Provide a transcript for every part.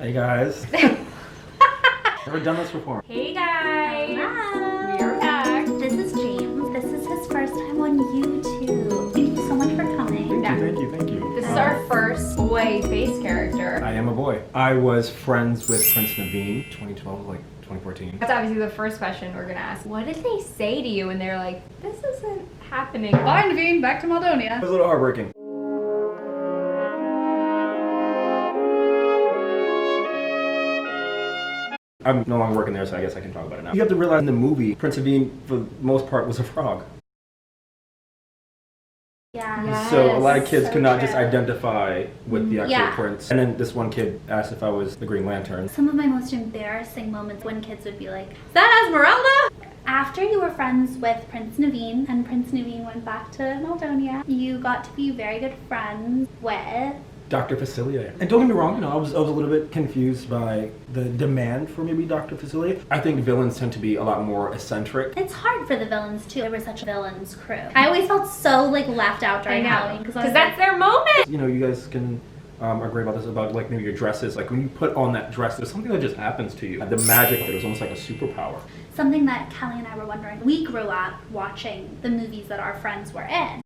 Hey guys. Never done this before. Hey guys. Hi. We are back. This is James. This is his first time on YouTube. Thank you so much for coming. Thank you. This is our first boy face character. I am a boy. I was friends with Prince Naveen, 2012, like 2014. That's obviously the first question we're gonna ask. What did they say to you when they're like, this isn't happening? Bye, Naveen. Back to Maldonia. It was a little heartbreaking. I'm no longer working there, so I guess I can talk about it now. You have to realize in the movie, Prince Naveen, for the most part, was a frog. Yeah. Yes. So a lot of kids So could not just true. identify with the actual Yeah. prince. And then this one kid asked if I was the Green Lantern. Some of my most embarrassing moments when kids would be like, "Is that Esmeralda?" After you were friends with Prince Naveen and Prince Naveen went back to Maldonia, you got to be very good friends with... Dr. Facilier. And don't get me wrong, I was a little bit confused by the demand for maybe Dr. Facilier. I think villains tend to be a lot more eccentric. It's hard for the villains too. There was such a villains crew. I always felt so like left out during Halloween because that's their moment. You know, you guys can agree about this, about like maybe your dresses. Like when you put on that dress, there's something that just happens to you. The magic of it was almost like a superpower. something that Kelly and I were wondering. We grew up watching the movies that our friends were in.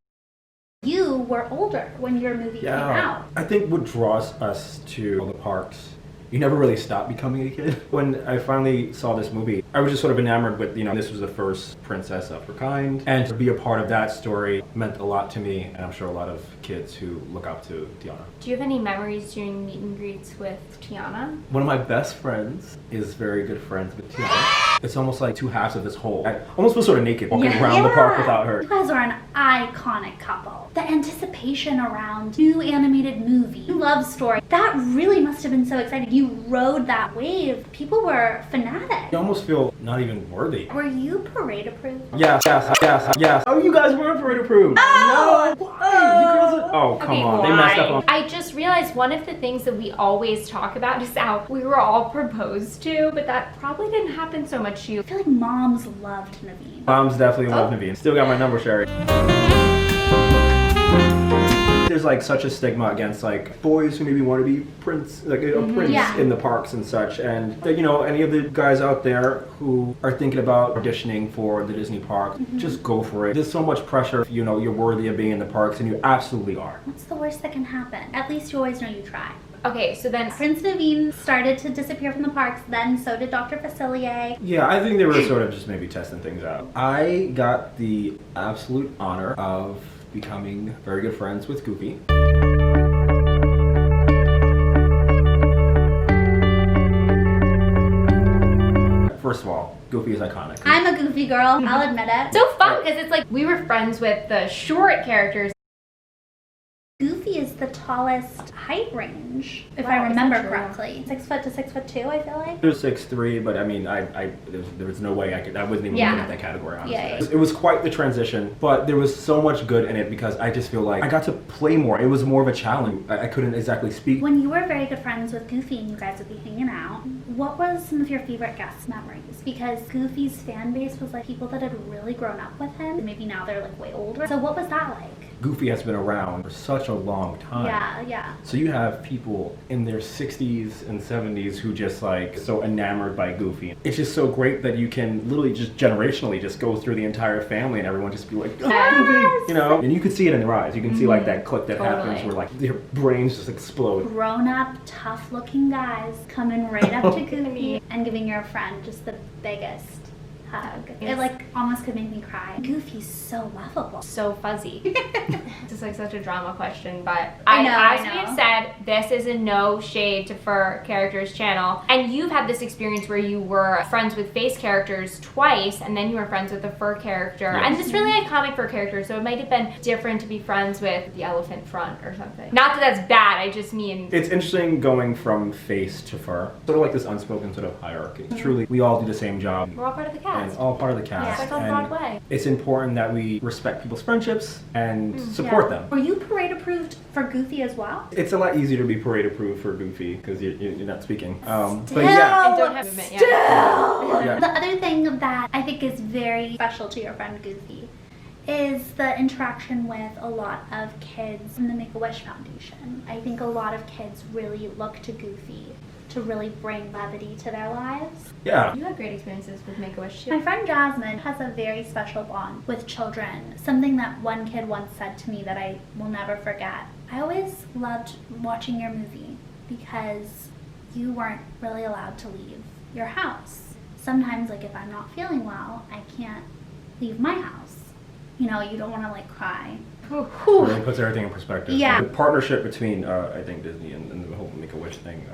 You were older when your movie came out. I think what draws us to the parks, you never really stop becoming a kid. When I finally saw this movie, I was just sort of enamored with, this was the first princess of her kind. And to be a part of that story meant a lot to me, and I'm sure a lot of kids who look up to Tiana. Do you have any memories during meet and greets with Tiana? One of my best friends is very good friends with Tiana. It's almost like two halves of this whole. I almost feel sort of naked walking around the park without her. You guys are an iconic couple. The anticipation around new animated movie, new love story, that really must have been so exciting. You rode that wave. People were fanatic. You almost feel not even worthy. Were you parade approved? Yes. Oh, you guys were parade approved. Oh! No, why? You girls are... Oh, come Okay, on. why? They messed up on... I just realized one of the things that we always talk about is how we were all proposed to, but that probably didn't happen so much to you. I feel like moms loved Naveen. Mom's definitely love Naveen. Still got my number, Sherry. There's like such a stigma against like boys who maybe want to be prince, like a prince Yeah. in the parks and such. And any of the guys out there who are thinking about auditioning for the Disney park, just go for it. There's so much pressure. You're worthy of being in the parks, and you absolutely are. What's the worst that can happen? At least you always know you tried. Okay, so then Prince Naveen started to disappear from the parks, then so did Dr. Facilier. Yeah, I think they were sort of just maybe testing things out. I got the absolute honor of becoming very good friends with Goofy. First of all, Goofy is iconic. I'm a goofy girl, I'll admit it. so fun because it's like we were friends with the short characters. Goofy is the tallest height range, if Wow, I is that remember true? correctly. 6 foot to 6'2", I feel like. He was 6'3", but I mean, there was no way I wasn't even looking at that category, honestly. Yeah. It was quite the transition, but there was so much good in it because I just feel like I got to play more. It was more of a challenge. I couldn't exactly speak. When you were very good friends with Goofy and you guys would be hanging out, what was some of your favorite guest memories? Because Goofy's fan base was like people that had really grown up with him. Maybe now they're like way older. So what was that like? Goofy has been around for such a long time. Yeah. So you have people in their 60s and 70s who just like so enamored by Goofy. It's just so great that you can literally just generationally just go through the entire family and everyone just be like, oh, Yes! Goofy! And you can see it in their eyes. You can see like that click that Totally. happens where like their brains just explode. Grown-up, tough-looking guys coming right up to Goofy and giving your friend just the biggest hug. Yes. It like almost could make me cry. Goofy's so lovable. So fuzzy. This is like such a drama question, but I know. as we've said, this is a no shade to fur characters channel, and you've had this experience where you were friends with face characters twice, and then you were friends with a fur character, Yes. and it's really iconic fur character, so it might have been different to be friends with the elephant front or something. Not that that's bad, I just mean It's interesting going from face to fur. Sort of like this unspoken sort of hierarchy. Truly, we all do the same job. we're all part of the cast. And all part of the cast. It's like on And Broadway. it's important that we respect people's friendships and support them. Were you parade approved for Goofy as well? It's a lot easier to be parade approved for Goofy because you're not speaking. But Still, yeah, And don't have movement, yeah. still. Yeah. The other thing that I think is very special to your friend Goofy is the interaction with a lot of kids in the Make-A-Wish Foundation. I think a lot of kids really look to Goofy to really bring levity to their lives. Yeah. You had great experiences with Make-A-Wish My too. friend Jasmine has a very special bond with children. Something that one kid once said to me that I will never forget. I always loved watching your movie because you weren't really allowed to leave your house. Sometimes, like, if I'm not feeling well, I can't leave my house. You know, you don't want to, like, cry. Really puts everything in perspective. Yeah. The partnership between, I think, Disney and the whole Make-A-Wish thing,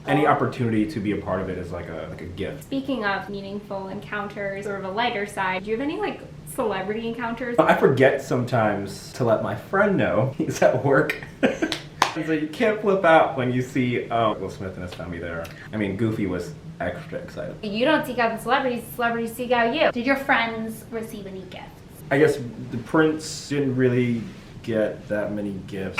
any opportunity to be a part of it is like a gift. Speaking of meaningful encounters, sort of a lighter side, do you have any like celebrity encounters? I forget sometimes to let my friend know he's at work. So you can't flip out when you see Will Smith and his family there. I mean, Goofy was extra excited. You don't seek out the celebrities seek out you. Did your friends receive any gifts? I guess the prince didn't really get that many gifts.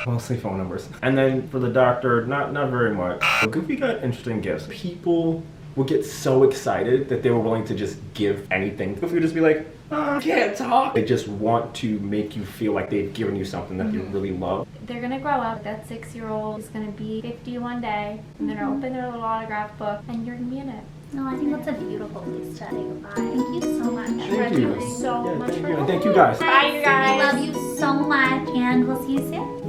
Mostly phone numbers. And then for the doctor, not very much. But Goofy got interesting gifts. People would get so excited that they were willing to just give anything. Goofy would just be like, I can't talk. They just want to make you feel like they've given you something that you really love. They're gonna grow up. That 6-year-old is gonna be 50 one day, and they're gonna open their little autograph book, and you're gonna be in it. No, I think that's a beautiful place to say goodbye. Thank you so much. Thank you. so much for Thank you guys. Bye, you guys. I love you so much, and we'll see you soon.